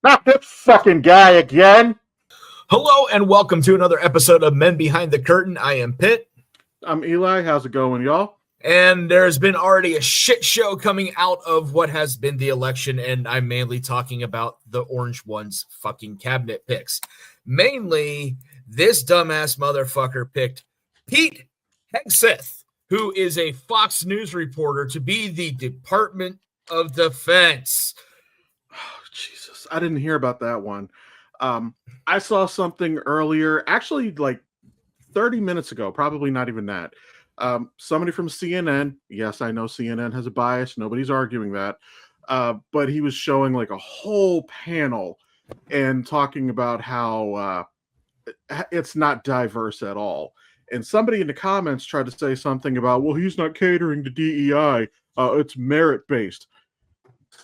Not this fucking guy again. Hello and welcome to another episode of Men Behind the Curtain. I am Pitt. I'm Eli. How's it going, y'all? And there's been already a shit show coming out of what has been the election, and I'm mainly talking about the Orange One's fucking cabinet picks. Mainly, this dumbass motherfucker picked Pete Hegseth, who is a Fox News reporter, to be the Department of Defense. Oh, Jesus. I didn't hear about that one. I saw something earlier, actually like 30 minutes ago, probably not even that. Somebody from CNN, yes, I know CNN has a bias, nobody's arguing that, but he was showing like a whole panel and talking about how it's not diverse at all. And somebody in the comments tried to say something about, well, he's not catering to DEI, it's merit-based.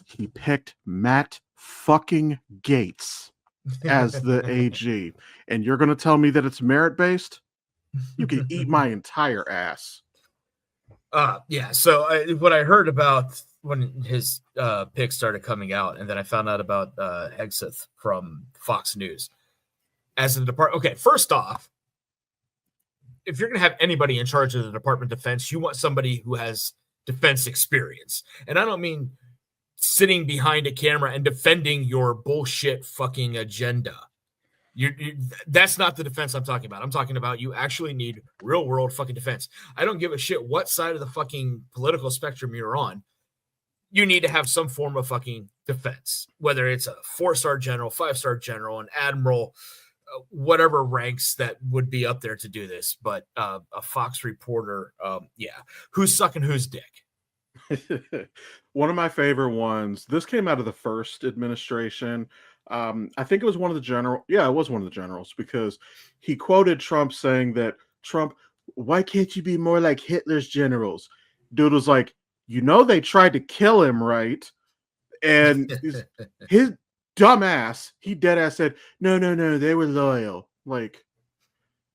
He picked Matt fucking Gaetz as the AG. And you're going to tell me that it's merit-based? You can eat my entire ass. Yeah. So what I heard about when his pick started coming out, and then I found out about Hegseth from Fox News as the department. Okay, first off, if you're going to have anybody in charge of the Department of Defense, you want somebody who has defense experience. And I don't mean sitting behind a camera and defending your bullshit fucking agenda. That's not the defense I'm talking about. I'm talking about you actually need real world fucking defense. I don't give a shit what side of the fucking political spectrum you're on. You need to have some form of fucking defense, whether it's a 4-star general, 5-star general, an admiral, whatever ranks that would be up there to do this. But a Fox reporter, who's sucking whose dick? One of my favorite ones. This came out of the first administration. I think it was one of the general. Yeah, it was one of the generals because he quoted Trump saying that Trump, why can't you be more like Hitler's generals? Dude was like, they tried to kill him, right? And his dumbass, he dead ass said, no, they were loyal. Like,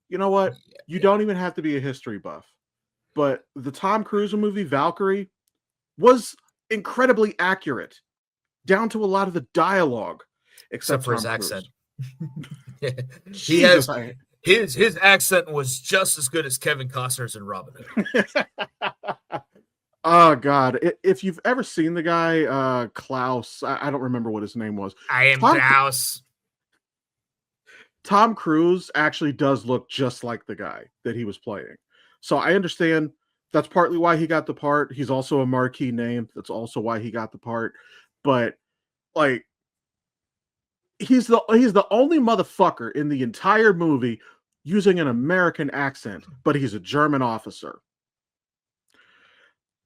you know what? You don't even have to be a history buff. But the Tom Cruise movie, Valkyrie, was incredibly accurate, down to a lot of the dialogue. Except for his accent. He has his accent was just as good as Kevin Costner's in Robin Hood. Oh God! If you've ever seen the guy Klaus, I don't remember what his name was. I am Klaus. Tom Cruise actually does look just like the guy that he was playing, so I understand that's partly why he got the part. He's also a marquee name. That's also why he got the part. But like, he's the only motherfucker in the entire movie using an American accent, but he's a German officer.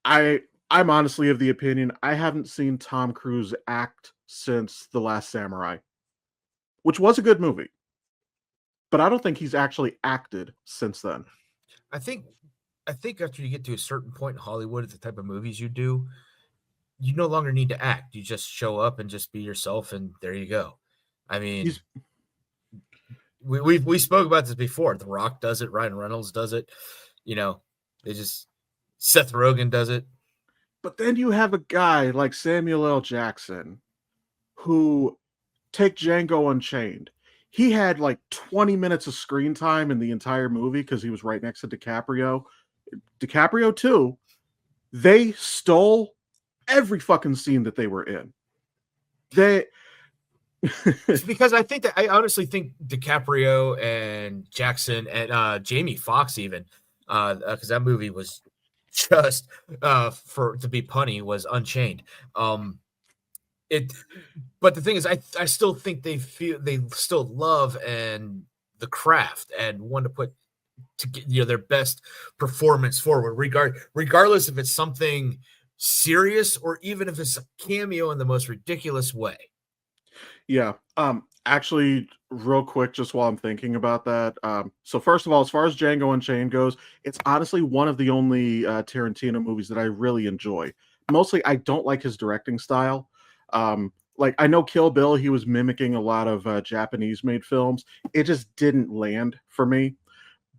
I'm honestly of the opinion I haven't seen Tom Cruise act since The Last Samurai, which was a good movie, but I don't think he's actually acted since then. I think after you get to a certain point in Hollywood, the type of movies you do, you no longer need to act. You just show up and just be yourself, and there you go. I mean, we spoke about this before. The Rock does it. Ryan Reynolds does it. Seth Rogen does it. But then you have a guy like Samuel L. Jackson who, take Django Unchained. He had like 20 minutes of screen time in the entire movie because he was right next to DiCaprio. DiCaprio too. They stole every fucking scene that they were in. It's because I honestly think DiCaprio and Jackson and Jamie Foxx even, because that movie was just to be punny, was Unchained. But the thing is, I still think they still love and the craft and want to put their best performance forward, regardless if it's something serious or even if it's a cameo in the most ridiculous way. Yeah. Actually, real quick, just while I'm thinking about that. So first of all, as far as Django Unchained goes, it's honestly one of the only Tarantino movies that I really enjoy. Mostly, I don't like his directing style. Like, I know Kill Bill, he was mimicking a lot of Japanese-made films. It just didn't land for me.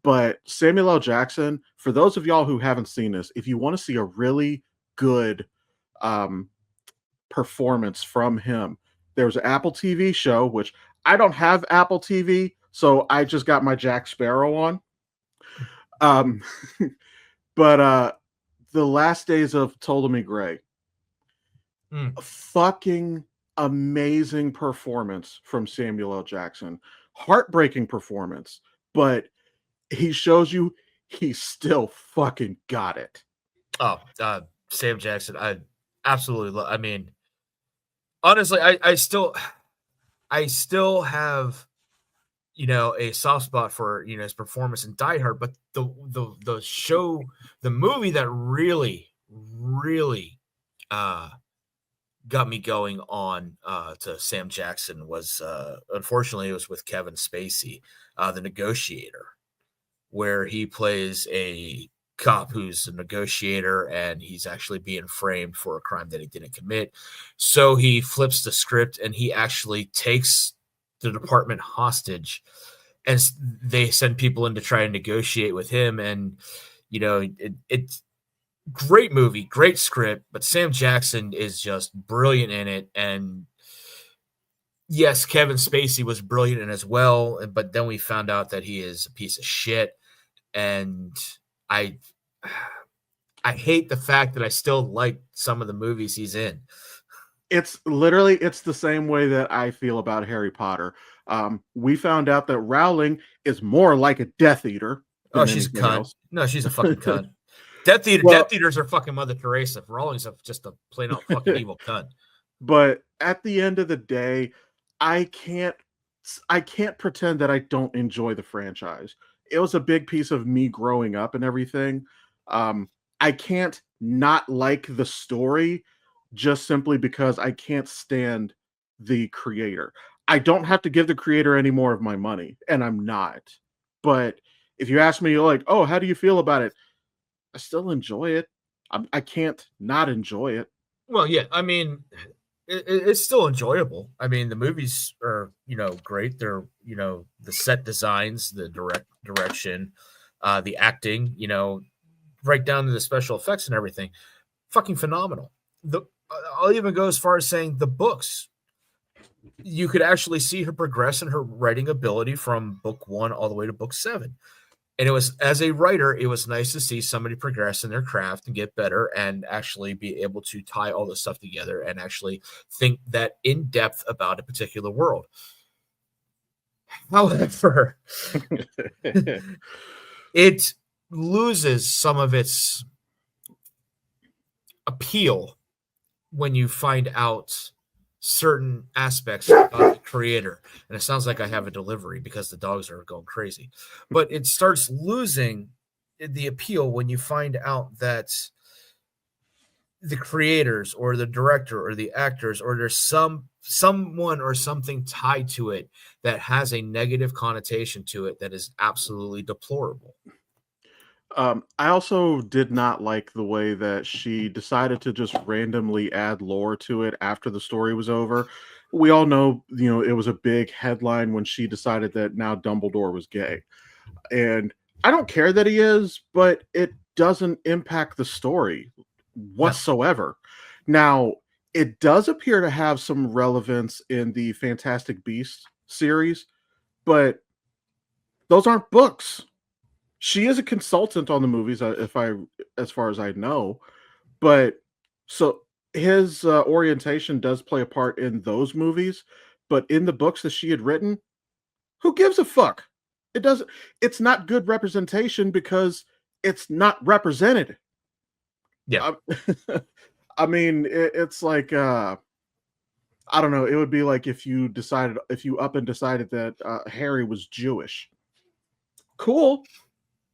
But Samuel L. Jackson, for those of y'all who haven't seen this, if you want to see a really good performance from him, There's an Apple TV show, which I don't have Apple TV, so I just got my Jack Sparrow on. Um, but the last days of Ptolemy Gray, a fucking amazing performance from Samuel L. Jackson, heartbreaking performance, but he shows you he still fucking got it. Oh, Sam Jackson, I absolutely love. I mean, honestly, I still have, you know, a soft spot for, you know, his performance in Die Hard, but the show, the movie that really got me going on to Sam Jackson was unfortunately it was with Kevin Spacey, The Negotiator, where he plays a cop who's a negotiator and he's actually being framed for a crime that he didn't commit. So he flips the script and he actually takes the department hostage, and they send people in to try and negotiate with him. And, you know, it's great movie, great script, but Sam Jackson is just brilliant in it. And yes, Kevin Spacey was brilliant in it as well, but then we found out that he is a piece of shit. And I hate the fact that I still like some of the movies he's in. It's the same way that I feel about Harry Potter. We found out that Rowling is more like a Death Eater. Oh, she's a cunt. Else. No, she's a fucking cunt. Death Eaters are fucking Mother Teresa. Rowling's just a plain out fucking evil cunt. But at the end of the day, I can't pretend that I don't enjoy the franchise. It was a big piece of me growing up and everything. I can't not like the story just simply because I can't stand the creator. I don't have to give the creator any more of my money, and I'm not. But if you ask me, like, oh, how do you feel about it? I still enjoy it. I can't not enjoy it. Well, yeah, I mean, it's still enjoyable. I mean, the movies are, you know, great. They're, you know, the set designs, the direction, the acting, you know, right down to the special effects and everything, fucking phenomenal. I'll even go as far as saying the books. You could actually see her progress in her writing ability from book 1 all the way to book 7. And it was, as a writer, it was nice to see somebody progress in their craft and get better and actually be able to tie all this stuff together and actually think that in depth about a particular world. However, it loses some of its appeal when you find out certain aspects of the creator. And it sounds like I have a delivery because the dogs are going crazy, but it starts losing the appeal when you find out that the creators or the director or the actors, or there's someone or something tied to it that has a negative connotation to it that is absolutely deplorable. I also did not like the way that she decided to just randomly add lore to it after the story was over. We all know, you know, it was a big headline when she decided that now Dumbledore was gay. And I don't care that he is, but it doesn't impact the story whatsoever. Now, it does appear to have some relevance in the Fantastic Beasts series, but those aren't books. She is a consultant on the movies, as far as I know, but so his orientation does play a part in those movies, but in the books that she had written, who gives a fuck? It doesn't. It's not good representation because it's not represented. Yeah, I mean, it's like I don't know. It would be like if you decided that Harry was Jewish. Cool.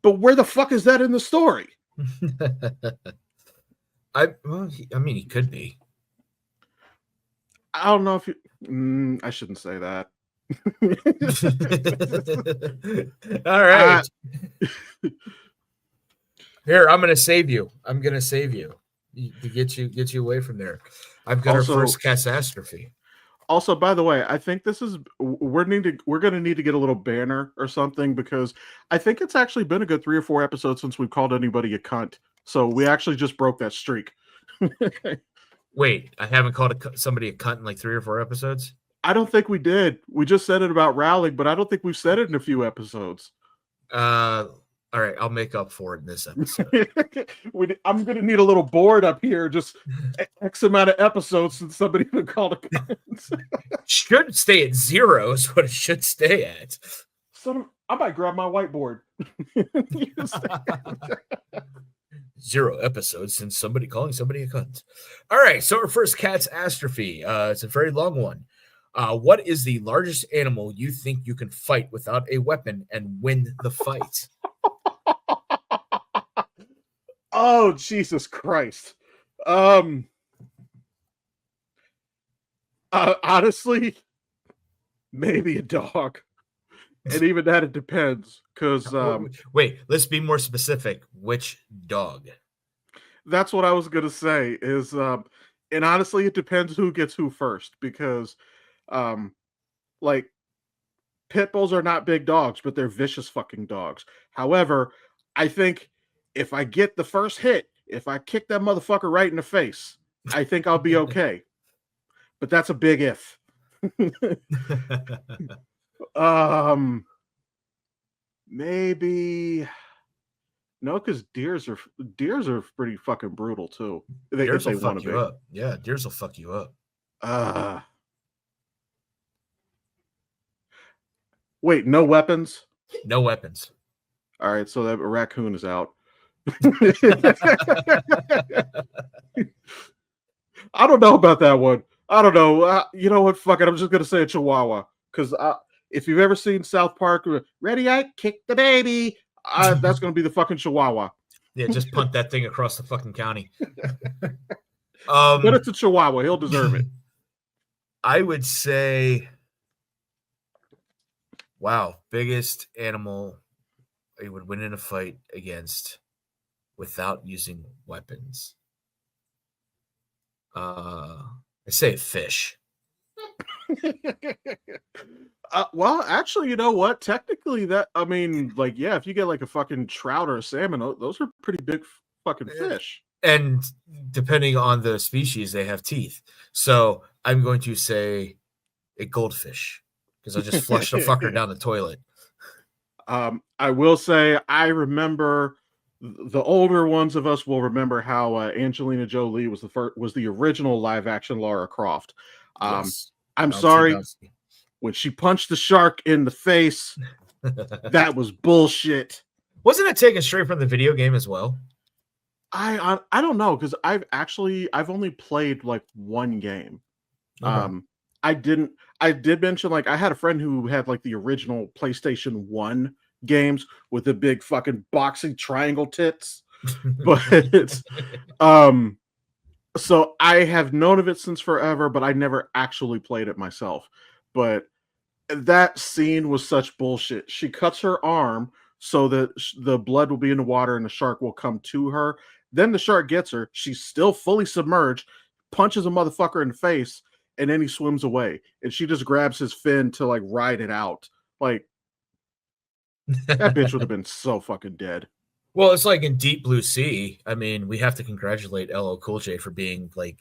But where the fuck is that in the story? I mean, he could be. I don't know if you. I shouldn't say that. All right. Here, I'm gonna save you. I'm gonna save you to get you away from there. I've got our first catastrophe. Also, by the way, I think this is we're gonna need to get a little banner or something, because I think it's actually been a good 3 or 4 episodes since we've called anybody a cunt. So we actually just broke that streak. Wait, I haven't called somebody a cunt in like 3 or 4 episodes. I don't think we did. We just said it about Rowling, but I don't think we've said it in a few episodes. All right, I'll make up for it in this episode. I'm going to need a little board up here, just X amount of episodes since somebody even called a cunt. Should stay at 0 is what it should stay at. So I might grab my whiteboard. 0 episodes since somebody calling somebody a cunt. All right, so our first cat's astrophy. It's a very long one. What is the largest animal you think you can fight without a weapon and win the fight? Oh, Jesus Christ. Honestly, maybe a dog. And even that, it depends. Because wait, let's be more specific. Which dog? That's what I was gonna say. Is and honestly, it depends who gets who first. Because like pit bulls are not big dogs, but they're vicious fucking dogs. However, I think if I get the first hit, if I kick that motherfucker right in the face, I think I'll be okay. But that's a big if. Maybe no, because deers are pretty fucking brutal too. Deers will fuck you up. Yeah, deers will fuck you up. Wait, no weapons? No weapons. All right, so that raccoon is out. I don't know about that one. I don't know. You know what? Fuck it. I'm just gonna say a chihuahua because if you've ever seen South Park, ready, I kick the baby. That's gonna be the fucking chihuahua. Yeah, just punt that thing across the fucking county. But it's a chihuahua. He'll deserve it. I would say, wow, biggest animal you would win in a fight against without using weapons. I say fish. Well, actually, you know what? Technically, yeah, if you get like a fucking trout or a salmon, those are pretty big fucking fish. And depending on the species, they have teeth. So I'm going to say a goldfish because I just flushed a fucker down the toilet. I will say I remember the older ones of us will remember how Angelina Jolie was the original live action Lara Croft. Yes. I'm sorry. When she punched the shark in the face, that was bullshit. Wasn't it taken straight from the video game as well? I don't know because I've only played like one game. Okay. I did mention like I had a friend who had like the original PlayStation 1 games with the big fucking boxing triangle tits. But so I have known of it since forever, but I never actually played it myself. But that scene was such bullshit. She cuts her arm so that the blood will be in the water and the shark will come to her. Then the shark gets her. She's still fully submerged, punches a motherfucker in the face, and then he swims away. And she just grabs his fin to like ride it out. Like that bitch would have been so fucking dead. Well, it's like in Deep Blue Sea. I mean, we have to congratulate LL Cool J for being like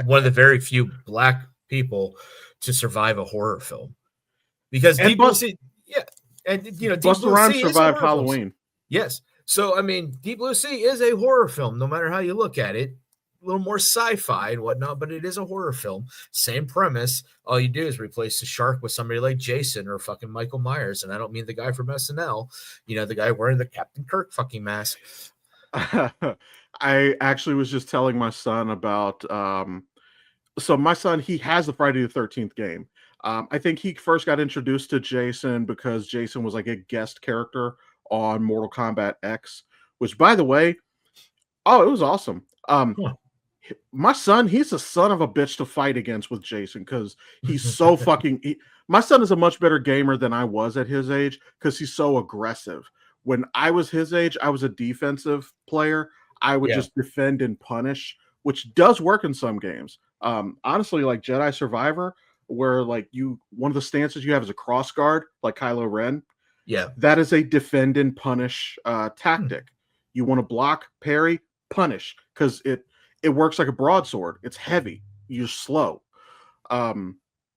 one of the very few black people to survive a horror film. Because Deep Blue Sea, yeah, and you know, Busta Rhymes survived Halloween. Yes, so I mean, Deep Blue Sea is a horror film, no matter how you look at it. A little more sci-fi and whatnot, but it is a horror film. Same premise. All you do is replace the shark with somebody like Jason or fucking Michael Myers, and I don't mean the guy from SNL. You know, the guy wearing the Captain Kirk fucking mask. I actually was just telling my son about. So my son, he has the Friday the 13th game. I think he first got introduced to Jason because Jason was like a guest character on Mortal Kombat X, which, by the way, it was awesome. My son, he's a son of a bitch to fight against with Jason because he's so fucking. My son is a much better gamer than I was at his age because he's so aggressive. When I was his age, I was a defensive player. I would just defend and punish, which does work in some games. Honestly, like Jedi Survivor, where like one of the stances you have is a cross guard, like Kylo Ren. Yeah, that is a defend and punish tactic. You want to block, parry, punish, because it works like a broadsword. It's heavy. You're slow.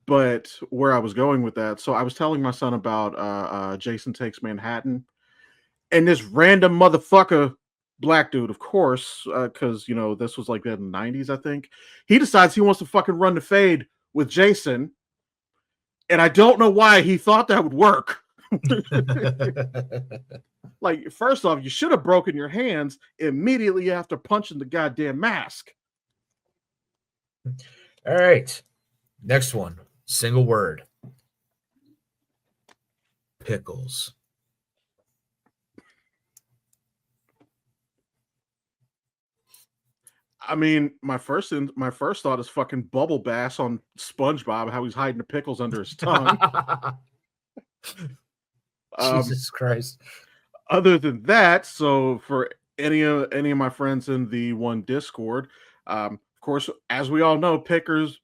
But where I was going with that, so I was telling my son about Jason Takes Manhattan, and this random motherfucker, black dude, of course, because this was like in the 90s, I think. He decides he wants to fucking run the fade with Jason, and I don't know why he thought that would work. Like, first off, you should have broken your hands immediately after punching the goddamn mask. All right. Next one. Single word. Pickles. I mean, my first thought is fucking Bubble Bass on SpongeBob, how he's hiding the pickles under his tongue. Jesus Christ. Other than that, so for any of my friends in the one Discord, of course, as we all know, pickles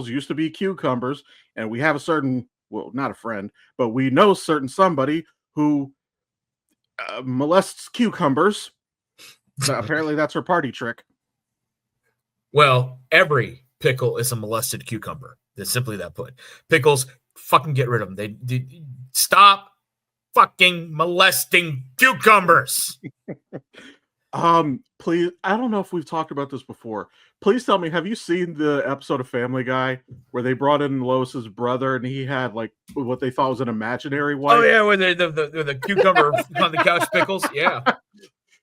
used to be cucumbers, and we have a certain, well, not a friend, but we know certain somebody who molests cucumbers. Apparently, that's her party trick. Well, every pickle is a molested cucumber. It's simply that put. Pickles, fucking get rid of them. They stop fucking molesting cucumbers. Please, I don't know if we've talked about this before. Please tell me, have you seen the episode of Family Guy where they brought in Lois's brother and he had like what they thought was an imaginary wife? Oh yeah, with the cucumber on the couch pickles. Yeah.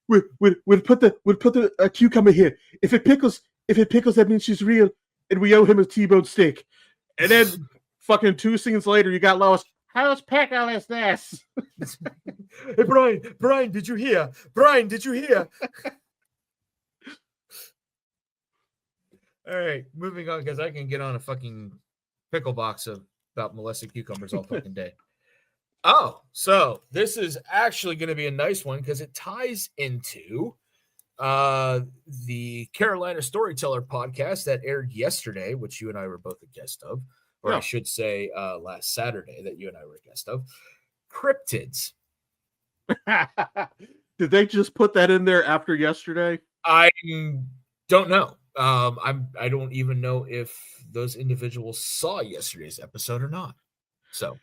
We'll put the cucumber here. If it pickles, that means she's real, and we owe him a T-bone steak. And then, fucking 2 scenes later, you got Lois. How's pickle is this? Hey, Brian, did you hear? Brian, did you hear? All right, moving on, because I can get on a fucking pickle box about molested cucumbers all fucking day. Oh, so this is actually going to be a nice one because it ties into the Carolina Storyteller podcast that aired yesterday, which you and I were both a guest of, or yeah. I should say last Saturday that you and I were a guest of. Cryptids. Did they just put that in there after yesterday? I don't know. I don't even know if those individuals saw yesterday's episode or not. So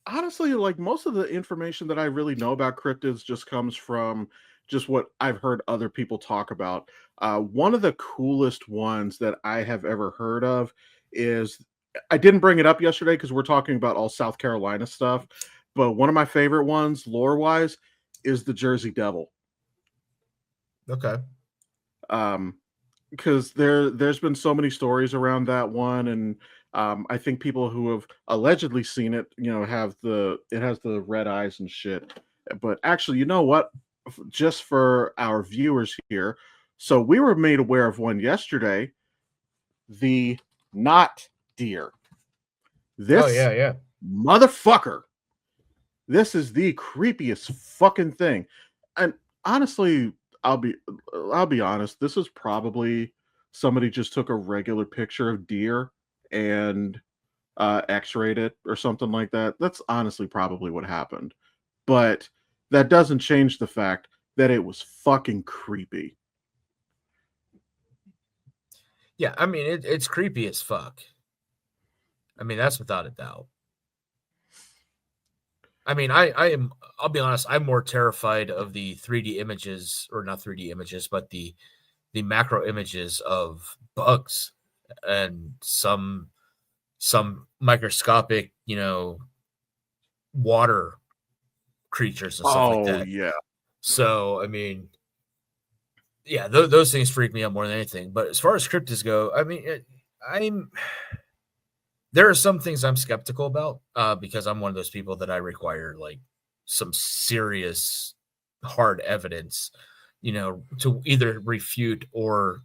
honestly, like most of the information that I really know about cryptids just comes from just what I've heard other people talk about. One of the coolest ones that I have ever heard of is, I didn't bring it up yesterday because we're talking about all South Carolina stuff, but one of my favorite ones, lore-wise, is the Jersey Devil. Okay. Because there's been so many stories around that one, and I think people who have allegedly seen it, it has the red eyes and shit. But actually, you know what? Just for our viewers here, so we were made aware of one yesterday, the Knot Deer. This motherfucker. This is the creepiest fucking thing. And honestly, I'll be honest, this is probably somebody just took a regular picture of deer and x-rayed it or something like that. That's honestly probably what happened. But that doesn't change the fact that it was fucking creepy. Yeah, I mean, it's creepy as fuck. I mean, that's without a doubt. I mean, I'll be honest, I'm more terrified of the 3D images, or not 3D images, but the macro images of bugs and some microscopic, water creatures and stuff like that. Oh, yeah. So, I mean, yeah, those things freak me out more than anything. But as far as cryptids go, I mean, there are some things I'm skeptical about because I'm one of those people that I require like some serious hard evidence, to either refute or,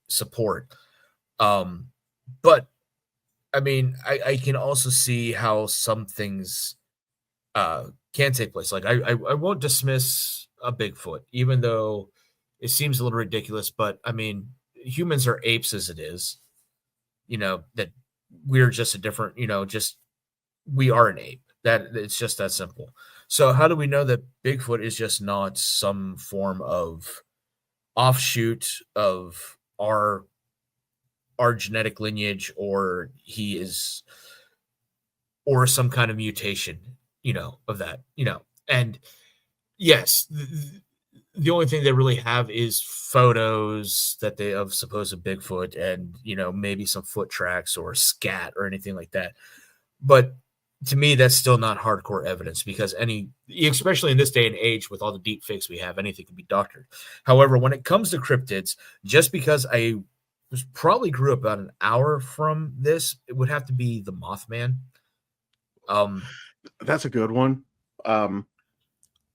support. But I mean, I can also see how some things can take place. Like I won't dismiss a Bigfoot, even though it seems a little ridiculous, but I mean, humans are apes as it is, that we're just a different, we are an ape. That it's just that simple. So how do we know that Bigfoot is just not some form of offshoot of our genetic lineage, or he is, or some kind of mutation, of that, and yes, the only thing they really have is photos that they of supposed Bigfoot and, maybe some foot tracks or scat or anything like that. But to me, that's still not hardcore evidence, because especially in this day and age with all the deep fakes we have, anything can be doctored. However, when it comes to cryptids, just because I probably grew up about an hour from this, it would have to be the Mothman. That's a good one.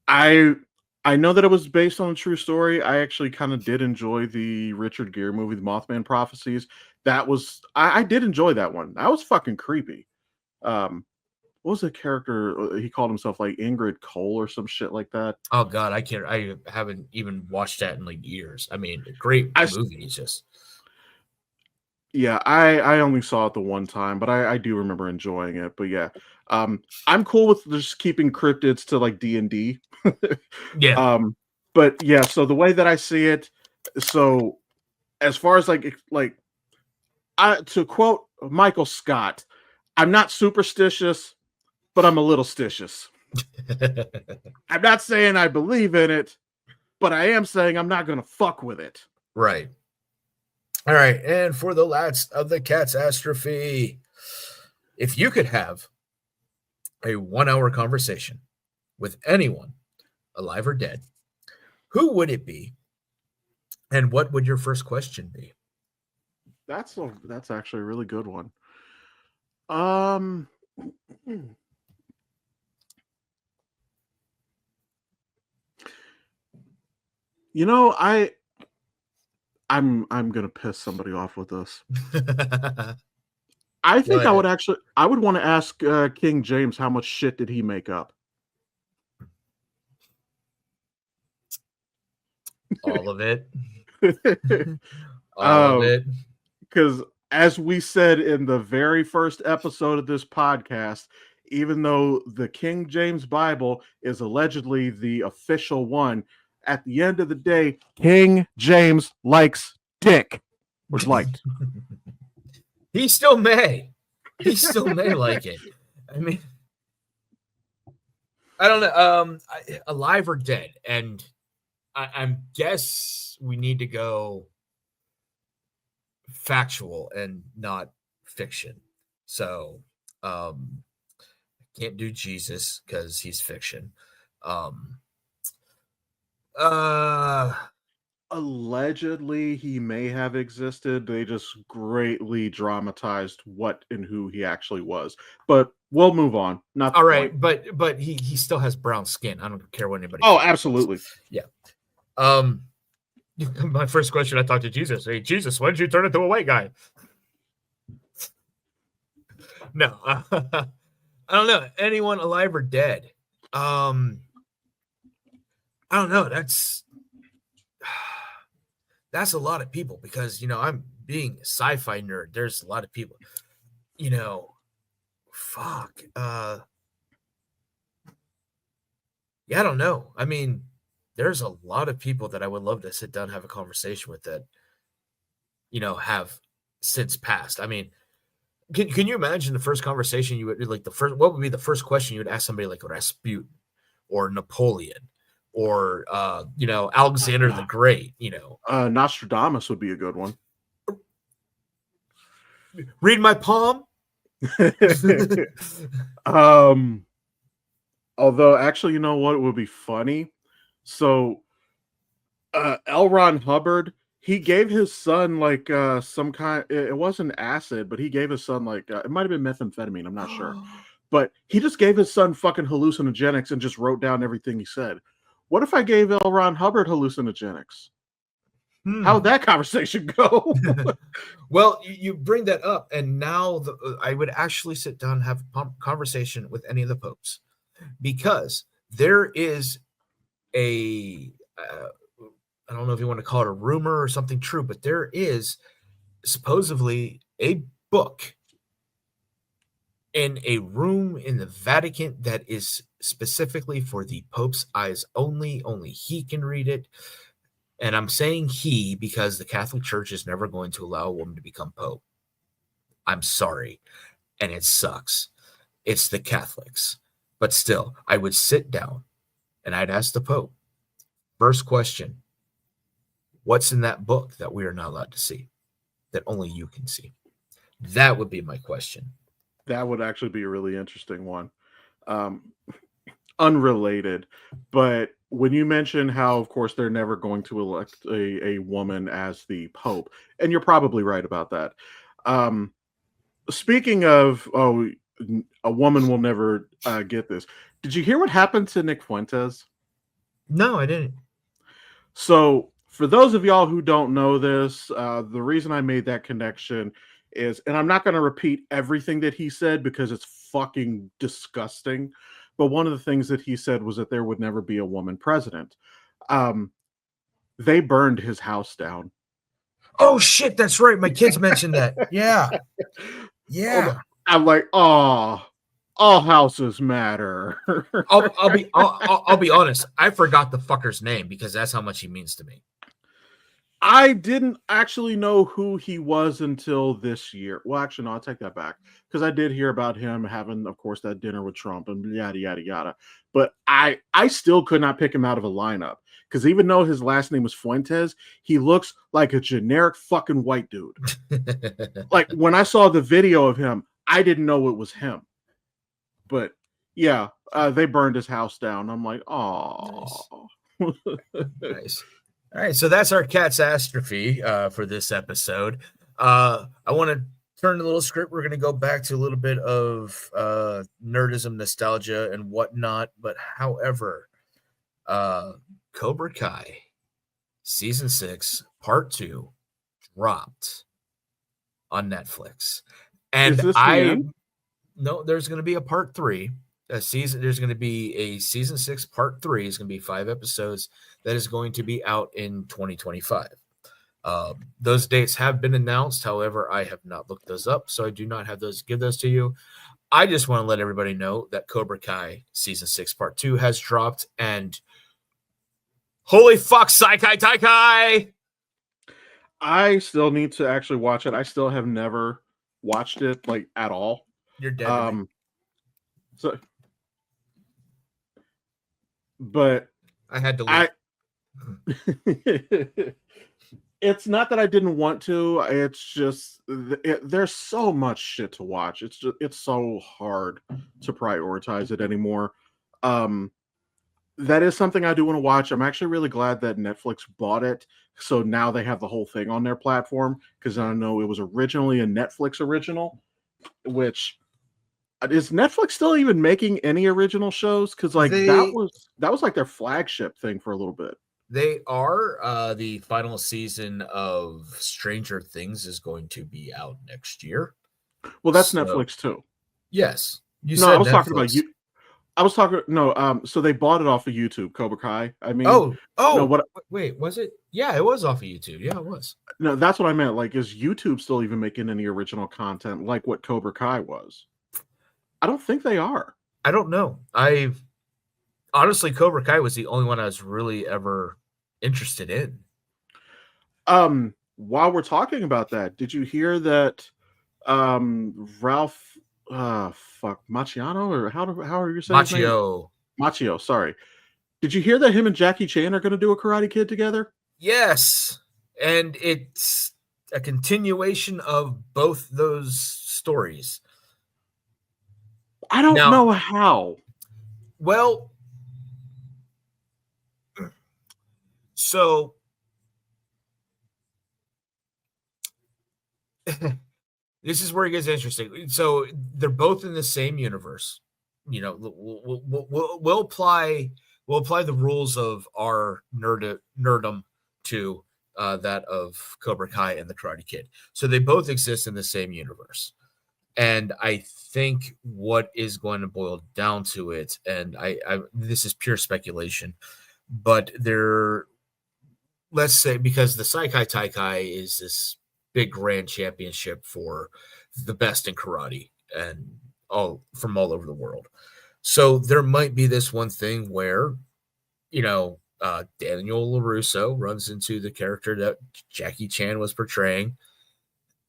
I know that it was based on a true story. I actually kind of did enjoy the Richard Gere movie, The Mothman Prophecies. I did enjoy that one. That was fucking creepy. What was the character? He called himself like Ingrid Cole or some shit like that. Oh God, I haven't even watched that in like years. I mean, great movie. It's just. Yeah, I only saw it the one time, but I do remember enjoying it. But yeah, I'm cool with just keeping cryptids to like D&D. Yeah. But yeah, so the way that I see it, so as far as to quote Michael Scott, I'm not superstitious, but I'm a little stitious. I'm not saying I believe in it, but I am saying I'm not gonna fuck with it. Right. All right, and for the last of the catastrophe, if you could have a 1-hour conversation with anyone, alive or dead, who would it be, and what would your first question be? That's actually a really good one. I'm gonna piss somebody off with this. I think I would want to ask King James how much shit did he make up? All of it. All of it. Because as we said in the very first episode of this podcast, even though the King James Bible is allegedly the official one, at the end of the day, King James likes dick. Was liked. He still may. He still may like it. I mean, I don't know. Alive or dead, and I guess we need to go factual and not fiction. So, can't do Jesus because he's fiction. Allegedly, he may have existed. They just greatly dramatized what and who he actually was. But we'll move on. Not all right, point. but he still has brown skin. I don't care what anybody. Oh, absolutely. Yeah. My first question, I talked to Jesus. Hey, Jesus, why did you turn into a white guy? No, I don't know. Anyone alive or dead? I don't know. That's a lot of people, because I'm being a sci-fi nerd. There's a lot of people. Fuck. Yeah, I don't know. I mean, there's a lot of people that I would love to sit down and have a conversation with that, have since passed. I mean, can you imagine the first conversation you would what would be the first question you would ask somebody like Rasputin or Napoleon or Alexander the Great? Nostradamus would be a good one. Read my palm. Although actually, you know what would be funny? So L. Ron Hubbard, he gave his son like some kind, it wasn't acid, but he gave his son like it might have been methamphetamine, I'm not sure. But he just gave his son fucking hallucinogenics and just wrote down everything he said. What if I gave L. Ron Hubbard hallucinogenics? How'd that conversation go? Well, you bring that up, and now I would actually sit down and have a conversation with any of the popes, because there is I don't know if you want to call it a rumor or something true, but there is supposedly a book in a room in the Vatican that is specifically for the Pope's eyes only. Only he can read it. And I'm saying he because the Catholic Church is never going to allow a woman to become pope. I'm sorry. And it sucks. It's the Catholics. But still, I would sit down and I'd ask the Pope, first question, what's in that book that we are not allowed to see, that only you can see? That would be my question. That would actually be a really interesting one. Unrelated, but when you mention how, of course, they're never going to elect a woman as the Pope, and you're probably right about that. Speaking of, a woman will never get this. Did you hear what happened to Nick Fuentes? No, I didn't. So, for those of y'all who don't know this, the reason I made that connection is, and I'm not going to repeat everything that he said because it's fucking disgusting. But one of the things that he said was that there would never be a woman president. They burned his house down. Oh shit, that's right. My kids mentioned that. Yeah. Yeah. I'm like, oh, all houses matter. I'll be honest. I forgot the fucker's name because that's how much he means to me. I didn't actually know who he was until this year. Well, actually, no, I'll take that back because I did hear about him having, of course, that dinner with Trump and yada yada yada. But I still could not pick him out of a lineup because even though his last name was Fuentes, he looks like a generic fucking white dude. Like when I saw the video of him, I didn't know it was him. But yeah, they burned his house down. I'm like, oh, nice. All right, so that's our catastrophe for this episode. I want to turn a little script. We're going to go back to a little bit of nerdism, nostalgia, and whatnot. But however, Cobra Kai Season 6, Part 2 dropped on Netflix. And no, there's going to be a Part 3. There's going to be a Season 6 Part 3. It's going to be 5 episodes that is going to be out in 2025. Those dates have been announced. However, I have not looked those up, so I do not have those. Give those to you. I just want to let everybody know that Cobra Kai Season 6 Part 2 has dropped, and holy fuck, Saikai Taikai! I still need to actually watch it. I still have never watched it like at all. You're dead. So, but I had to leave. It's not that I didn't want to. It's just there's so much shit to watch. It's so hard to prioritize it anymore. That is something I do want to watch. I'm actually really glad that Netflix bought it, so now they have the whole thing on their platform. Because I know it was originally a Netflix original, which is Netflix still even making any original shows? Because like that was like their flagship thing for a little bit. They are. The final season of Stranger Things is going to be out next year. Well, that's Netflix too. Yes. I was talking about you. I was talking so they bought it off of YouTube, Cobra Kai. I mean, no, wait, was it? Yeah, it was off of YouTube. Yeah, it was. No, that's what I meant. Like, is YouTube still even making any original content like what Cobra Kai was? I don't think they are. I don't know. Honestly, Cobra Kai was the only one I was really ever interested in. While we're talking about that, did you hear that Ralph Macchio, or how are you saying Macchio, sorry. Did you hear that him and Jackie Chan are going to do a Karate Kid together? Yes. And it's a continuation of both those stories. I don't know how. Well, so this is where it gets interesting. So they're both in the same universe. You know, we'll apply the rules of our nerdum to that of Cobra Kai and the Karate Kid. So they both exist in the same universe. And I think what is going to boil down to it, and I this is pure speculation, but let's say, because the Saikai Taikai is this big grand championship for the best in karate and from all over the world. So there might be this one thing where, you know, Daniel LaRusso runs into the character that Jackie Chan was portraying,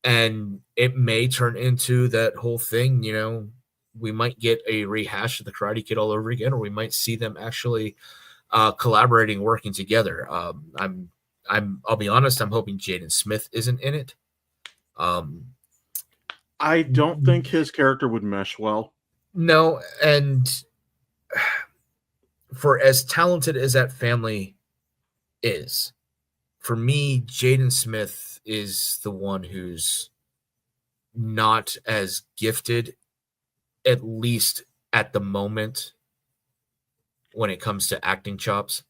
and it may turn into that whole thing. We might get a rehash of the Karate Kid all over again, or we might see them actually collaborating, working together. I'll be honest, I'm hoping Jaden Smith isn't in it. I don't think his character would mesh well. No, and for as talented as that family is, for me, Jaden Smith is the one who's not as gifted, at least at the moment, when it comes to acting chops.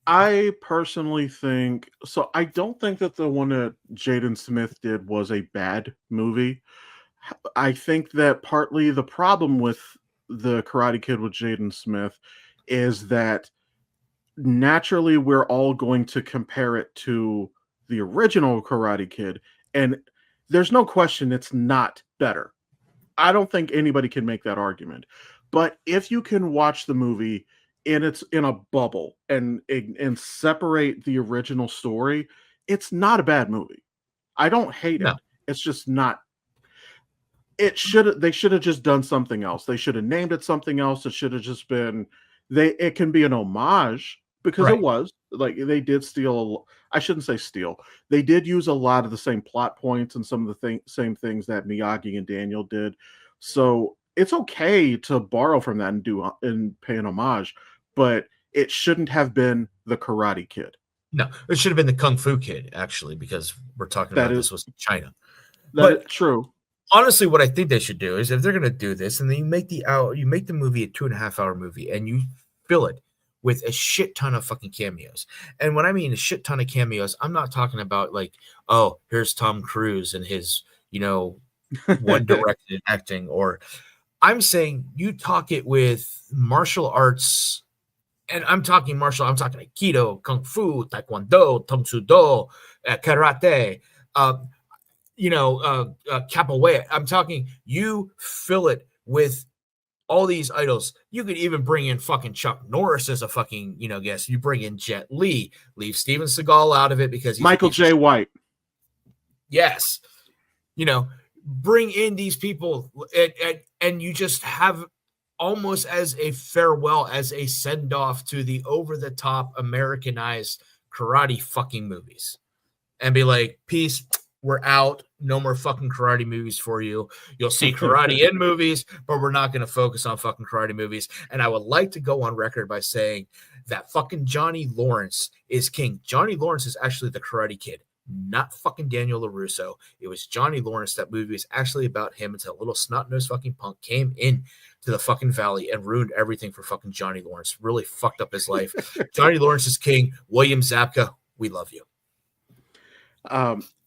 I personally think so. I don't think that the one that Jaden Smith did was a bad movie. I think that partly the problem with the Karate Kid with Jaden Smith is that naturally we're all going to compare it to the original Karate Kid, and there's no question it's not better. I don't think anybody can make that argument. But if you can watch the movie in a bubble and separate the original story, it's not a bad movie. I don't hate it. It's just not. They should have just done something else. They should have named it something else. It should have just been it can be an homage because it was like they did steal. I shouldn't say steal. They did use a lot of the same plot points and some of the same things that Miyagi and Daniel did. So it's okay to borrow from that and pay an homage, but it shouldn't have been the Karate Kid. No, it should have been the Kung Fu Kid, actually, because we're talking about this was China. That's true. Honestly, what I think they should do is if they're going to do this, and then you make the movie a 2.5-hour movie, and you fill it with a shit ton of fucking cameos. And when I mean a shit ton of cameos, I'm not talking about like, oh, here's Tom Cruise and his, one directed acting, or I'm saying you talk it with martial arts. And I'm talking Aikido, Kung Fu, Taekwondo, Tang Soo Do, Karate, Capoeira. I'm talking, you fill it with all these idols. You could even bring in fucking Chuck Norris as a fucking, guest. You bring in Jet Li, leave Steven Seagal out of it because he's Michael J. White. Yes. Bring in these people and you just have almost as a farewell, as a send-off to the over-the-top Americanized karate fucking movies. And be like, peace, we're out. No more fucking karate movies for you. You'll see karate in movies, but we're not going to focus on fucking karate movies. And I would like to go on record by saying that fucking Johnny Lawrence is king. Johnny Lawrence is actually the Karate Kid, not fucking Daniel LaRusso. It was Johnny Lawrence. That movie was actually about him until a little snot-nosed fucking punk came in to the fucking valley and ruined everything for fucking Johnny Lawrence. Really fucked up his life. Johnny Lawrence is king. William Zabka, we love you.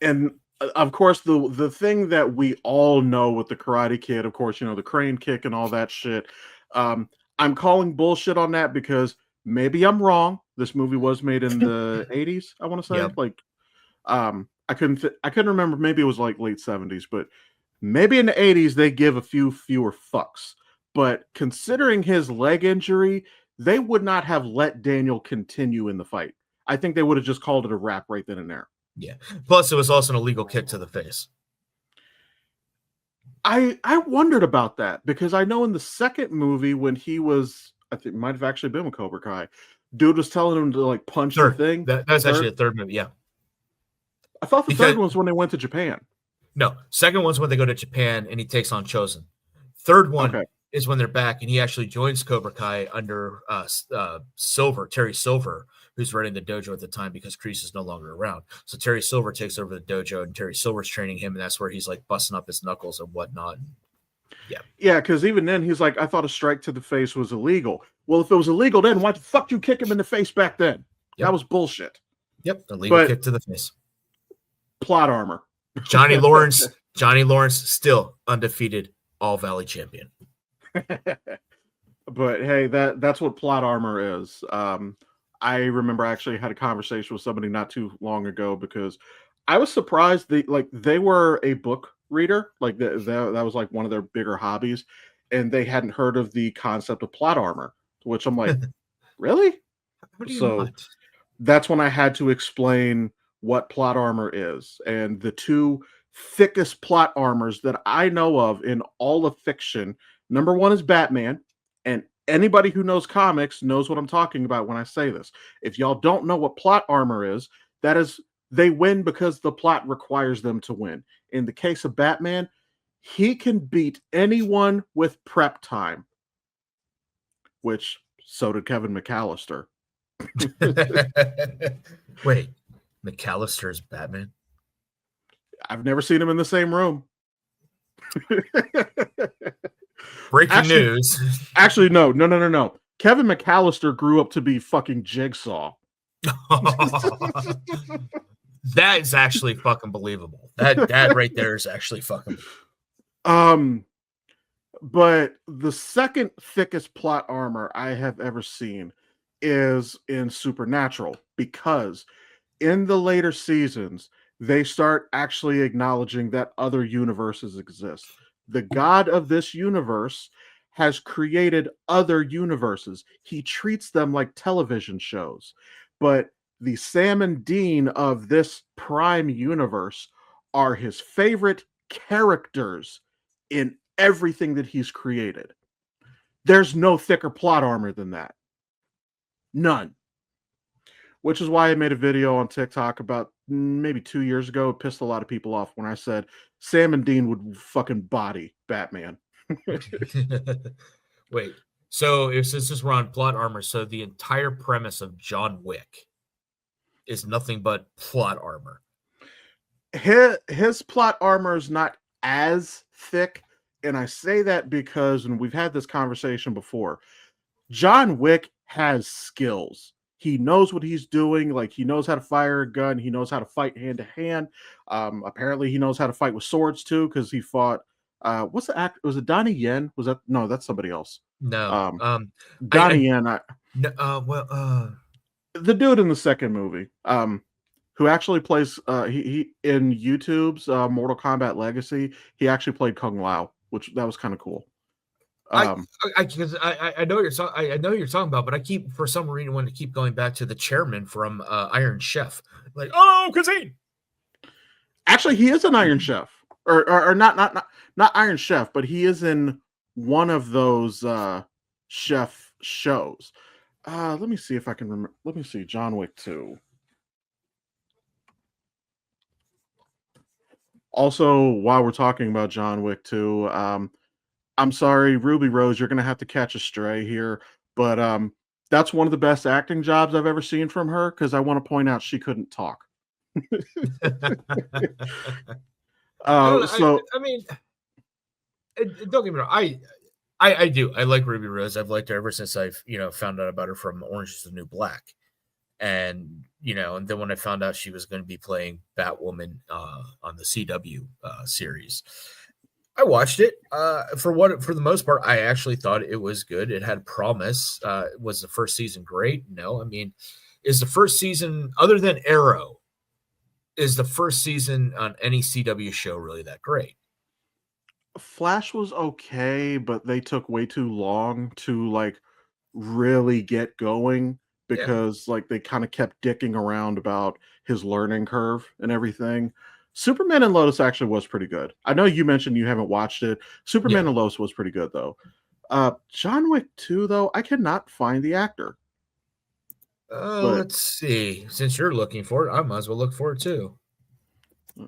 And of course, the thing that we all know with the Karate Kid, of course, the crane kick and all that shit. I'm calling bullshit on that because maybe I'm wrong. This movie was made in the 80s, I want to say. Yep. I couldn't remember. Maybe it was like late 70s, but maybe in the 80s they give a few fewer fucks. But considering his leg injury, they would not have let Daniel continue in the fight. I think they would have just called it a wrap right then and there. Yeah. Plus, it was also an illegal kick to the face. I wondered about that because I know in the second movie when he was, I think it might have actually been with Cobra Kai, dude was telling him to like punch the thing. That's actually the third movie. Yeah. I thought the third one was when they went to Japan. No, second one's when they go to Japan and he takes on Chosen. Third one is when they're back and he actually joins Cobra Kai under Terry Silver, who's running the dojo at the time because Kreese is no longer around. So Terry Silver takes over the dojo and Terry Silver's training him, and that's where he's like busting up his knuckles and whatnot. Yeah, because even then he's like, I thought a strike to the face was illegal. Well, if it was illegal then, why the fuck you kick him in the face back then? Yep. That was bullshit. Yep, illegal kick to the face. Plot armor. Johnny Lawrence still undefeated All Valley champion. But hey, that's what plot armor is. I remember I actually had a conversation with somebody not too long ago because I was surprised they were a book reader, like that was like one of their bigger hobbies, and they hadn't heard of the concept of plot armor. To which I'm like, really? How do you So not? that's when I had to explain what plot armor is. And the two thickest plot armors that I know of in all of fiction, number one is Batman. And anybody who knows comics knows what I'm talking about when I say this. If y'all don't know what plot armor is, that is, they win because the plot requires them to win. In the case of Batman, he can beat anyone with prep time, which so did Kevin McAllister. Wait, McAllister's Batman? I've never seen him in the same room. Breaking news. Actually, no. Kevin McAllister grew up to be fucking Jigsaw. That is actually fucking believable. That right there is actually fucking. But the second thickest plot armor I have ever seen is in Supernatural, because in the later seasons they start actually acknowledging that other universes exist. The god of this universe has created other universes. He treats them like television shows. But the Sam and Dean of this prime universe are his favorite characters in everything that he's created. There's no thicker plot armor than that. None. Which is why I made a video on TikTok about maybe 2 years ago. It pissed a lot of people off when I said Sam and Dean would fucking body Batman. Wait, so since we're on plot armor, so the entire premise of John Wick is nothing but plot armor. His plot armor is not as thick, and I say that because, and we've had this conversation before, John Wick has skills. He knows what he's doing. Like, he knows how to fire a gun. He knows how to fight hand to hand. Apparently, he knows how to fight with swords too, because he fought. What's the actor? Was it Donnie Yen? Was that? No, that's somebody else. No, Donnie Yen. The dude in the second movie, who actually plays. He in YouTube's Mortal Kombat Legacy. He actually played Kung Lao, which that was kind of cool. I know I know you're talking about, but I keep, for some reason, want to keep going back to the chairman from Iron Chef. Like, oh, Kazane. Actually, he is an Iron Chef, or not Iron Chef, but he is in one of those chef shows. Let me see if I can remember. Let me see, John Wick 2. Also, while we're talking about John Wick 2, I'm sorry, Ruby Rose, you're gonna have to catch a stray here, but that's one of the best acting jobs I've ever seen from her, because I want to point out she couldn't talk. I mean, don't get me wrong. I do. I like Ruby Rose. I've liked her ever since I've found out about her from Orange Is the New Black, and and then when I found out she was going to be playing Batwoman on the CW series, I watched it. For the most part, I actually thought it was good. It had promise. Was the first season great? No. I mean, is the first season, other than Arrow, is the first season on any CW show really that great? Flash was okay, but they took way too long to like really get going, because like they kind of kept dicking around about his learning curve and everything. Superman and Lois actually was pretty good. I know you mentioned you haven't watched it. Superman and Lois was pretty good though. John Wick 2 though, I cannot find the actor. Let's see. Since you're looking for it, I might as well look for it too.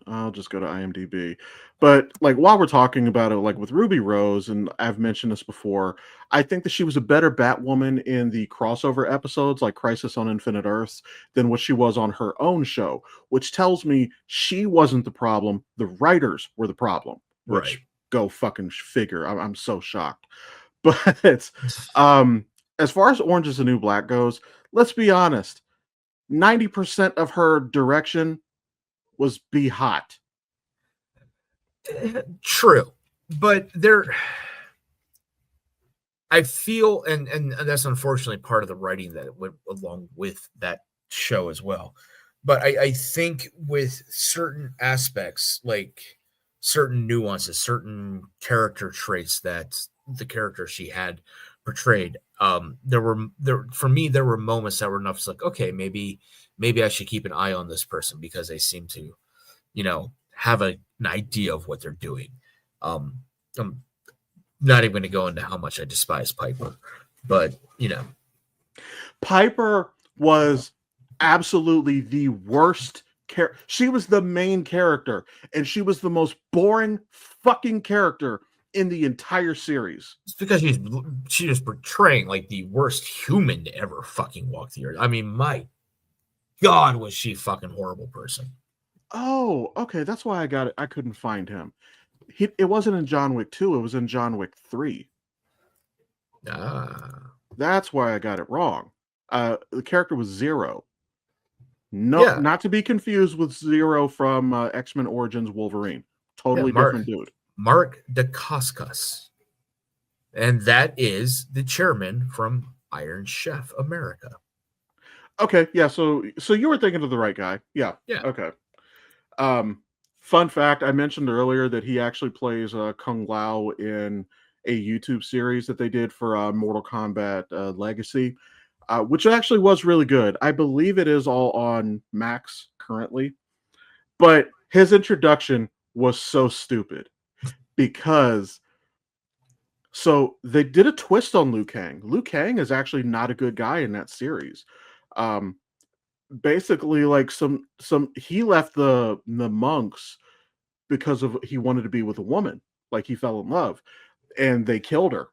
I'll just go to IMDb. But like, while we're talking about it, like with Ruby Rose, and I've mentioned this before, I think that she was a better Batwoman in the crossover episodes like Crisis on Infinite Earths than what she was on her own show, which tells me she wasn't the problem. The writers were the problem, which Right. Go fucking figure. I'm so shocked. But as far as Orange Is the New Black goes, let's be honest, 90% of her direction was be hot. True, but I feel, and that's unfortunately part of the writing that went along with that show as well. But I think with certain aspects, like certain nuances, certain character traits that the character she had portrayed, there for me there were moments that were enough. It's like, okay, maybe I should keep an eye on this person because they seem to, have an idea of what they're doing. I'm not even going to go into how much I despise Piper, but Piper was absolutely the worst character. She was the main character, and she was the most boring fucking character in the entire series. It's because she was portraying like the worst human to ever fucking walk the earth. I mean, my God, was she a fucking horrible person. Oh, okay. That's why I got it. I couldn't find him. It wasn't in John Wick 2. It was in John Wick 3. That's why I got it wrong. The character was Zero. No, not to be confused with Zero from X-Men Origins Wolverine. Totally different dude. Mark Dacascos. And that is the chairman from Iron Chef America. Okay, yeah, so you were thinking of the right guy. Yeah. Okay. Fun fact, I mentioned earlier that he actually plays Kung Lao in a YouTube series that they did for Mortal Kombat Legacy, which actually was really good. I believe it is all on Max currently. But his introduction was so stupid because they did a twist on Liu Kang. Liu Kang is actually not a good guy in that series. Basically, like he left the monks because of he wanted to be with a woman, like he fell in love, and they killed her.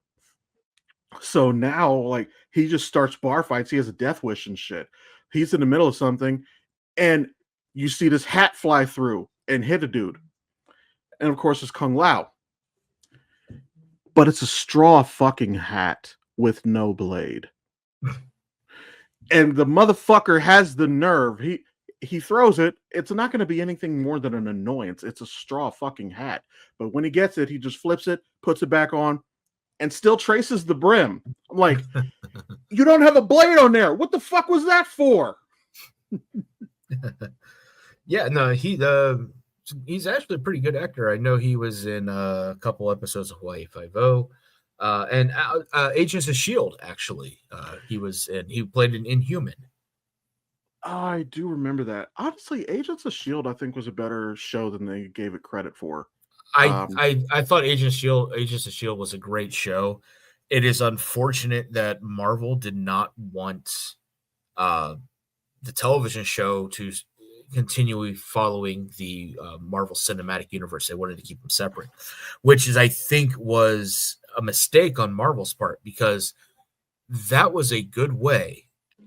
So now, like, he just starts bar fights. He has a death wish and shit. He's in the middle of something, and you see this hat fly through and hit a dude. And of course, it's Kung Lao. But it's a straw fucking hat with no blade. And the motherfucker has the nerve. He throws it. It's not going to be anything more than an annoyance. It's a straw fucking hat. But when he gets it, he just flips it, puts it back on, and still traces the brim. I'm like, you don't have a blade on there. What the fuck was that for? Yeah, no, he's actually a pretty good actor. I know he was in a couple episodes of Hawaii Five-0. And Agents of S.H.I.E.L.D., actually. He played an Inhuman. I do remember that. Honestly, Agents of S.H.I.E.L.D., I think, was a better show than they gave it credit for. I thought Agents of S.H.I.E.L.D. was a great show. It is unfortunate that Marvel did not want the television show to continually following the Marvel Cinematic Universe. They wanted to keep them separate, which I think was a mistake on Marvel's part, because that was a good way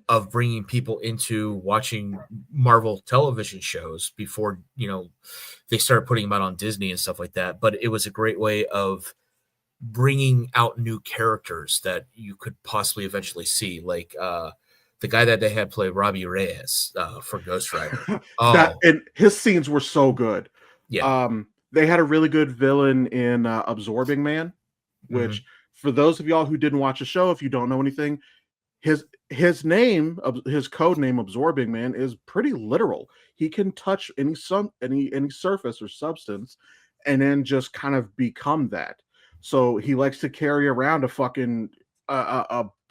of bringing people into watching Marvel television shows before, they started putting them out on Disney and stuff like that. But it was a great way of bringing out new characters that you could possibly eventually see, like the guy that they had play Robbie Reyes for Ghost Rider. And his scenes were so good. Yeah. They had a really good villain in Absorbing Man, which for those of y'all who didn't watch the show, if you don't know anything, his name, his code name, Absorbing Man, is pretty literal. He can touch any surface or substance and then just kind of become that. So he likes to carry around a fucking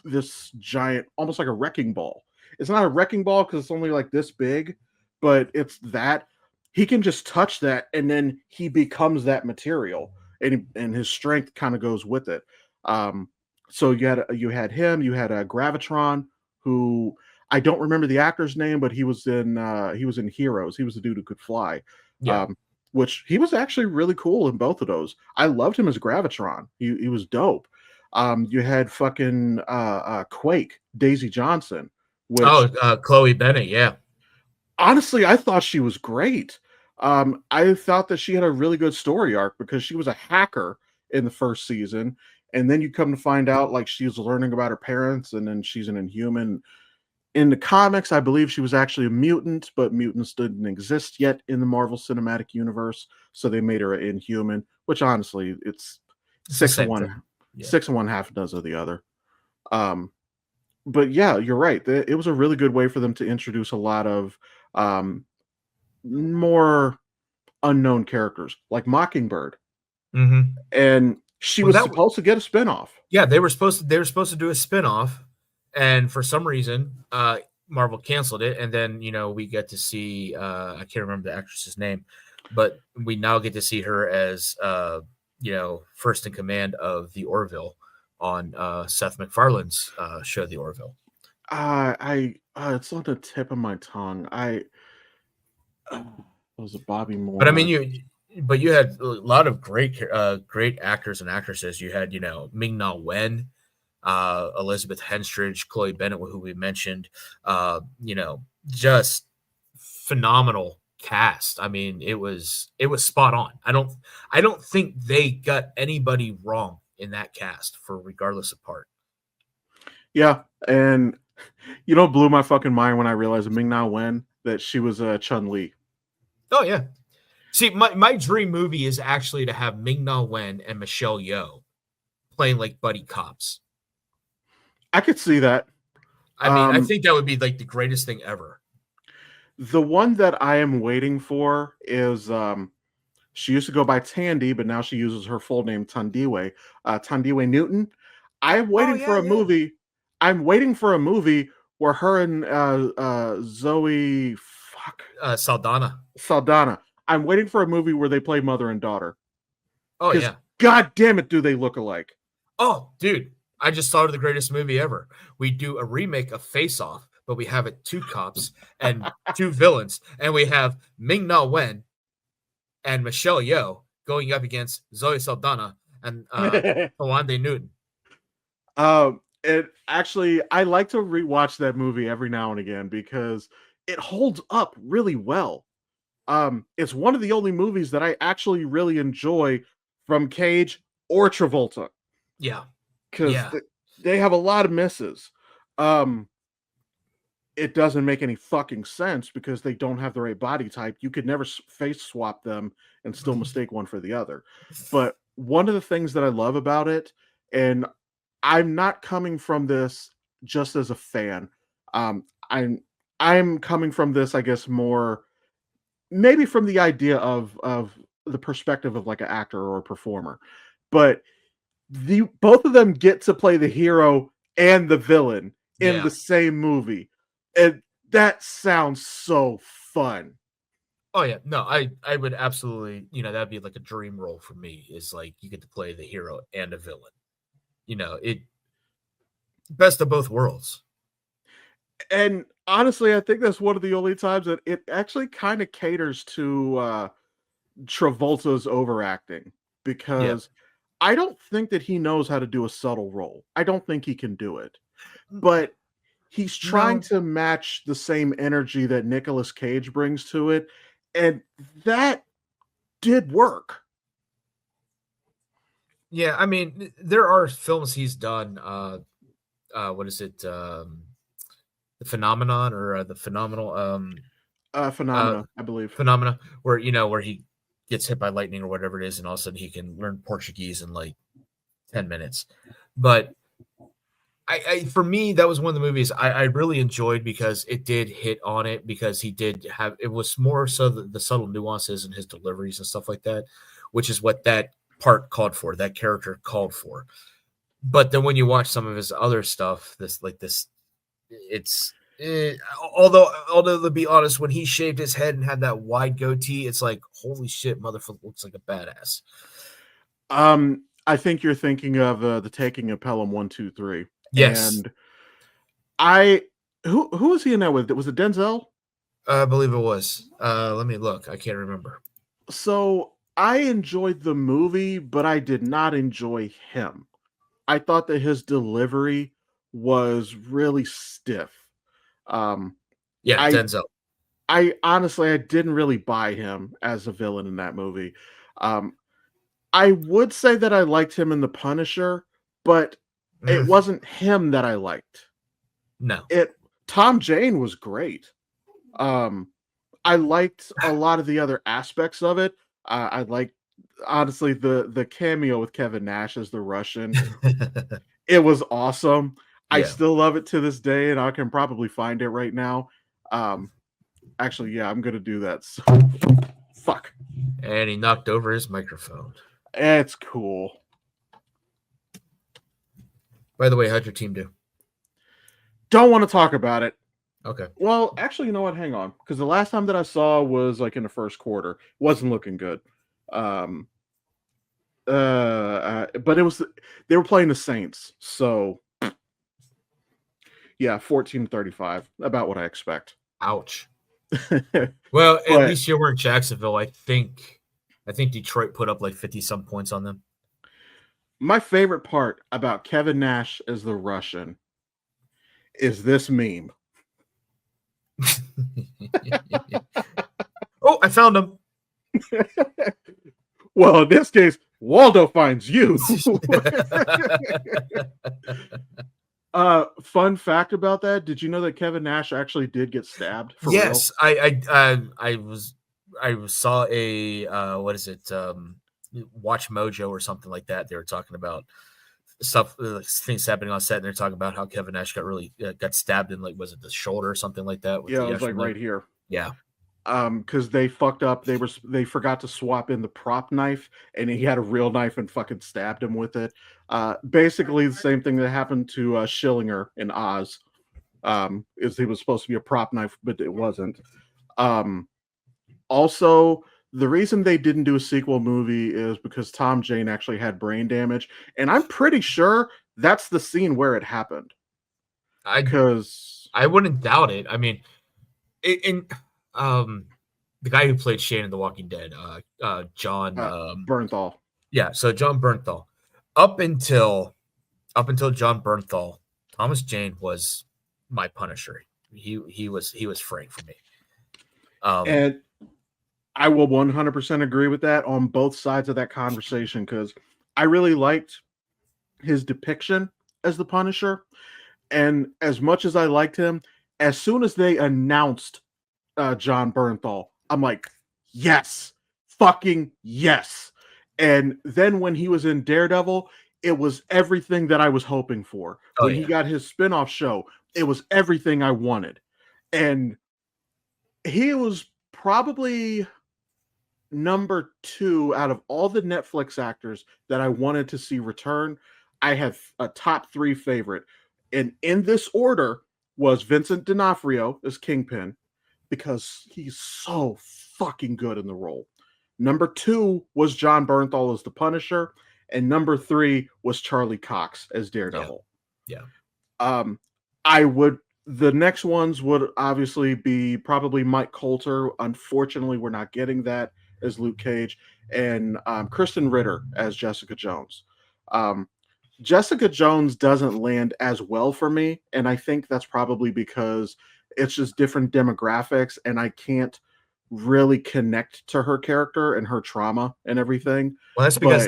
this giant, almost like a wrecking ball. It's not a wrecking ball because it's only like this big, but it's that he can just touch that and then he becomes that material, and his strength kind of goes with it. So you had him, you had Gravitron, who I don't remember the actor's name, but he was in Heroes. He was the dude who could fly. Yeah. Which he was actually really cool in both of those. I loved him as Gravitron. He was dope. You had fucking Quake, Daisy Johnson. Chloe Bennett, yeah. Honestly, I thought she was great. I thought that she had a really good story arc because she was a hacker in the first season, and then you come to find out like she's learning about her parents, and then she's an Inhuman. In the comics, I believe she was actually a mutant, but mutants didn't exist yet in the Marvel Cinematic Universe, so they made her an Inhuman, which honestly, it's 6 of one, 6 and 1/2 dozen of the other. But yeah, you're right. It was a really good way for them to introduce a lot of more unknown characters, like Mockingbird. And She Well, was supposed to get a spinoff. yeah, they were supposed to do a spinoff, and for some reason, Marvel canceled it. And then we get to see I can't remember the actress's name, but we now get to see her as first in command of the Orville on Seth MacFarlane's show, The Orville. It's on the tip of my tongue. Was it Bobby Moore? But I mean, you had a lot of great actors and actresses. You had Ming-Na Wen, Elizabeth Henstridge, Chloe Bennett, who we mentioned. Just phenomenal cast. I mean, it was spot on. I don't think they got anybody wrong in that cast, for regardless of part. Yeah, and blew my fucking mind when I realized Ming-Na Wen, that she was Chun-Li. Oh yeah. See, my dream movie is actually to have Ming-Na Wen and Michelle Yeoh playing like buddy cops. I could see that. I mean, I think that would be like the greatest thing ever. The one that I am waiting for is she used to go by Tandy, but now she uses her full name Thandiwe Newton. I'm waiting for a movie. I'm waiting for a movie where her and Zoe Saldana. I'm waiting for a movie where they play mother and daughter. Oh yeah. God damn it, do they look alike? Oh, dude. I just thought of the greatest movie ever. We do a remake of Face Off, but we have it 2 cops and 2 villains, and we have Ming-Na Wen and Michelle Yeoh going up against Zoe Saldana and Tawande Newton. It actually, I like to rewatch that movie every now and again because it holds up really well. It's one of the only movies that I actually really enjoy from Cage or Travolta. Yeah. Because they have a lot of misses. It doesn't make any fucking sense because they don't have the right body type. You could never face swap them and still mistake one for the other. But one of the things that I love about it, and I'm not coming from this just as a fan. I'm coming from this, I guess, more maybe from the idea of the perspective of like an actor or a performer. But both of them get to play the hero and the villain in the same movie. And that sounds so fun. Oh yeah. No, I would absolutely, that'd be like a dream role for me, is like you get to play the hero and a villain. It best of both worlds. And honestly, I think that's one of the only times that it actually kind of caters to Travolta's overacting, because I don't think that he knows how to do a subtle role. I don't think he can do it. But he's trying to match the same energy that Nicolas Cage brings to it, and that did work. Yeah, I mean, there are films he's done. What is it? The Phenomenon, or the Phenomenal? Phenomena, I believe. Phenomena, where where he gets hit by lightning or whatever it is, and all of a sudden he can learn Portuguese in like 10 minutes. But for me, that was one of the movies I really enjoyed because it did hit on it, because he did have, it was more so the subtle nuances in his deliveries and stuff like that, which is what that part called for, that character called for. But then when you watch some of his other stuff, although to be honest, when he shaved his head and had that wide goatee, it's like, holy shit, motherfucker looks like a badass. I think you're thinking of The Taking of Pelham 1, 2, 3. Yes. And who was he in that with? Was it Denzel? I believe it was. Let me look. I can't remember. So I enjoyed the movie, but I did not enjoy him. I thought that his delivery was really stiff. Denzel. I honestly, I didn't really buy him as a villain in that movie. I would say that I liked him in The Punisher, but it wasn't him that I liked. No. Tom Jane was great. I liked a lot of the other aspects of it. I liked, honestly, the cameo with Kevin Nash as the Russian. It was awesome. Yeah. I still love it to this day, and I can probably find it right now. Actually, yeah, I'm gonna do that. So, fuck. And he knocked over his microphone. It's cool. By the way, how'd your team do? Don't want to talk about it. Okay. Well, actually, you know what? Hang on, because the last time that I saw was like in the first quarter. Wasn't looking good. Um, but they were playing the Saints, so yeah, 14-35, about what I expect. Ouch. Well, at But least you were in Jacksonville. I think Detroit put up like 50-some points on them. my favorite part about Kevin Nash as the Russian is this meme. Oh, I found him. Well, in this case, Waldo finds you. Fun fact about that: did you know that Kevin Nash actually did get stabbed? For Yes, real? I saw a what is it? Watch Mojo or something like that. They were talking about stuff, things happening on set, and they're talking about how Kevin Nash got really got stabbed in, like, was it the shoulder or something like that? Yeah, it was like right here. Yeah. Because they fucked up. They forgot to swap in the prop knife, and he had a real knife and fucking stabbed him with it. Basically the same thing that happened to Schillinger in Oz. Is he was supposed to be a prop knife, but it wasn't. Also, the reason they didn't do a sequel movie is because Tom Jane actually had brain damage, and I'm pretty sure that's the scene where it happened. Because I wouldn't doubt it. I mean, the guy who played Shane in The Walking Dead, John Bernthal. Yeah, so John Bernthal. Up until John Bernthal, Thomas Jane was my Punisher. He was Frank for me. And I will 100% agree with that on both sides of that conversation, because I really liked his depiction as the Punisher. And as much as I liked him, as soon as they announced John Bernthal, I'm like, yes, fucking yes. And then when he was in Daredevil, it was everything that I was hoping for. When he got his spinoff show, it was everything I wanted. And he was probably number 2 out of all the Netflix actors that I wanted to see return. I have a top 3 favorite. And in this order was Vincent D'Onofrio as Kingpin, because he's so fucking good in the role. Number 2 was John Bernthal as the Punisher, and number 3 was Charlie Cox as Daredevil. Yeah. The next ones would obviously be probably Mike Coulter. Unfortunately, we're not getting that as Luke Cage, and Kristen Ritter as Jessica Jones. Jessica Jones doesn't land as well for me, and I think that's probably because it's just different demographics, and I can't really connect to her character and her trauma and everying. Well, that's because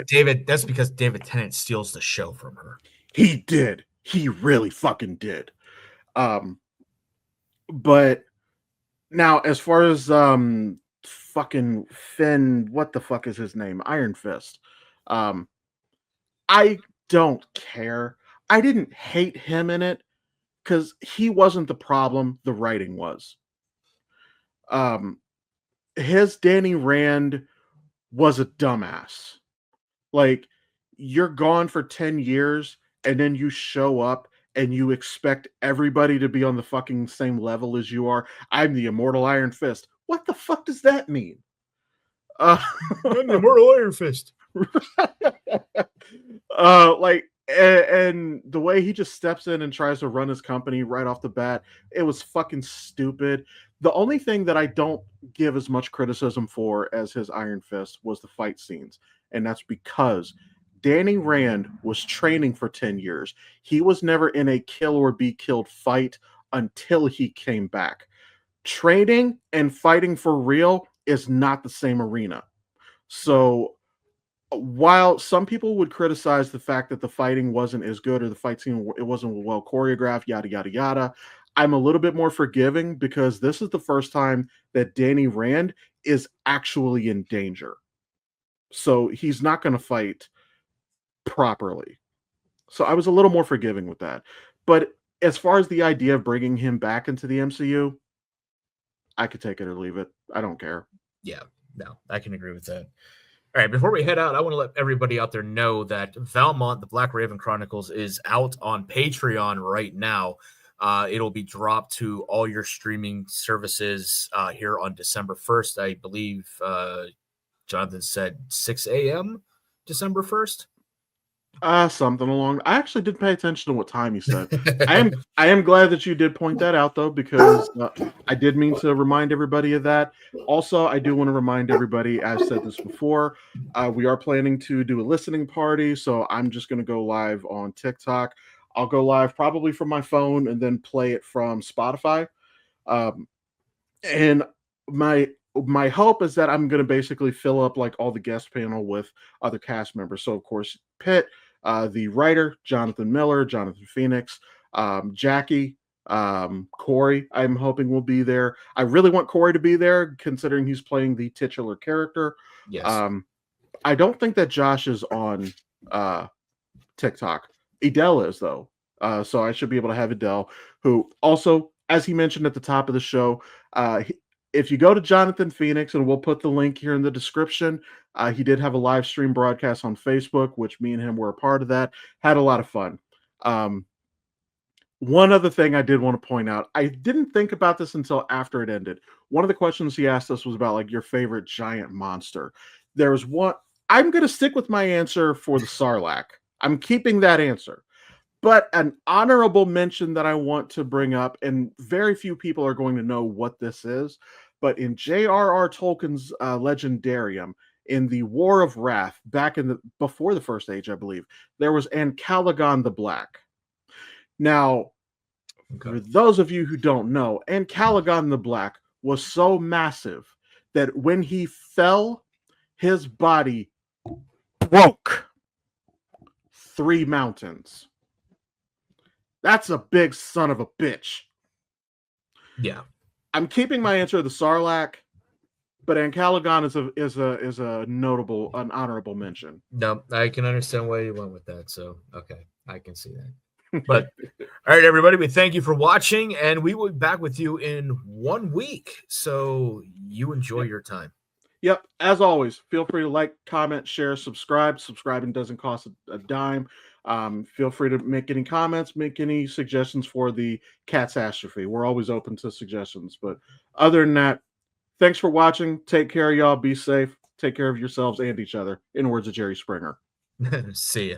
David Tennant steals the show from her. He did. He really fucking did. But now, as far as fucking Finn, what the fuck is his name? Iron Fist. I don't care. I didn't hate him in it because he wasn't the problem. The writing was. His Danny Rand was a dumbass. Like, you're gone for 10 years and then you show up and you expect everybody to be on the fucking same level as you are. I'm the immortal Iron Fist. What the fuck does that mean? I'm the immortal Iron Fist. And the way he just steps in and tries to run his company right off the bat, it was fucking stupid. The only thing that I don't give as much criticism for as his Iron Fist was the fight scenes. And that's because Danny Rand was training for 10 years. He was never in a kill or be killed fight until he came back. Training and fighting for real is not the same arena. So while some people would criticize the fact that the fighting wasn't as good, or the fight scene, it wasn't well choreographed, yada, yada, yada, I'm a little bit more forgiving because this is the first time that Danny Rand is actually in danger. So he's not going to fight properly. So I was a little more forgiving with that. But as far as the idea of bringing him back into the MCU, I could take it or leave it. I don't care. Yeah, no, I can agree with that. All right, before we head out, I want to let everybody out there know that Valmont, the Black Raven Chronicles, is out on Patreon right now. It'll be dropped to all your streaming services here on December 1st. I believe Jonathan said 6 a.m. December 1st. Something along. I actually did pay attention to what time you said. I am glad that you did point that out, though, because I did mean to remind everybody of that. Also, I do want to remind everybody, I've said this before, we are planning to do a listening party, so I'm just going to go live on TikTok. I'll go live probably from my phone and then play it from Spotify. And my hope is that I'm going to basically fill up like all the guest panel with other cast members. So of course, Pitt, the writer, Jonathan Miller, Jonathan Phoenix, Jackie, Corey, I'm hoping will be there. I really want Corey to be there considering he's playing the titular character. Yes. I don't think that Josh is on TikTok. Edel is though. So I should be able to have Edel, who also, as he mentioned at the top of the show, if you go to Jonathan Phoenix, and we'll put the link here in the description, he did have a live stream broadcast on Facebook, which me and him were a part of that. Had a lot of fun. One other thing I did want to point out, I didn't think about this until after it ended. One of the questions he asked us was about like your favorite giant monster. There was one. I'm going to stick with my answer for the Sarlacc. I'm keeping that answer. But an honorable mention that I want to bring up, and very few people are going to know what this is, but in J.R.R. Tolkien's Legendarium, in the War of Wrath, before the First Age, I believe, there was Ancalagon the Black. Now, for those of you who don't know, Ancalagon the Black was so massive that when he fell, his body broke 3 mountains. That's a big son of a bitch. Yeah. I'm keeping my answer to the Sarlacc, but Ancalagon is a notable, an honorable mention. No, I can understand why you went with that. So, okay, I can see that. But all right, everybody, we thank you for watching, and we will be back with you in 1 week. So you enjoy your time. Yep. As always, feel free to like, comment, share, subscribe. Subscribing doesn't cost a dime. Feel free to make any comments, make any suggestions for the Catastrophe. We're always open to suggestions. But other than that, thanks for watching. Take care, y'all. Be safe. Take care of yourselves and each other. In the words of Jerry Springer. See ya.